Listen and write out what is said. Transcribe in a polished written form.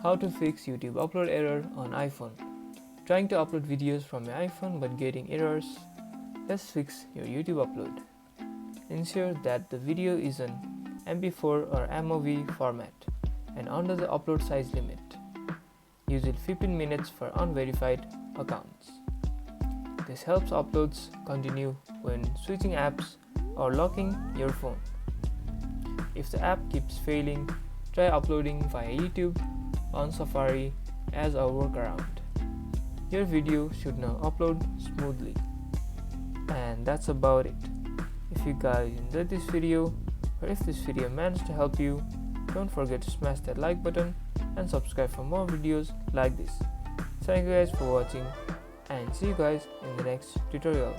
How to fix YouTube upload error on iPhone. Trying to upload videos from your iPhone but getting errors? Let's fix your YouTube upload. Ensure that the video is in MP4 or MOV format and under the upload size limit. Use it 15 minutes for unverified accounts. This helps uploads continue when switching apps or locking your phone. If the app keeps failing, try uploading via YouTube on Safari as a workaround. Your video should now upload smoothly. And that's about it. If you guys enjoyed this video, or if this video managed to help you, don't forget to smash that like button and subscribe for more videos like this. Thank you guys for watching and see you guys in the next tutorial.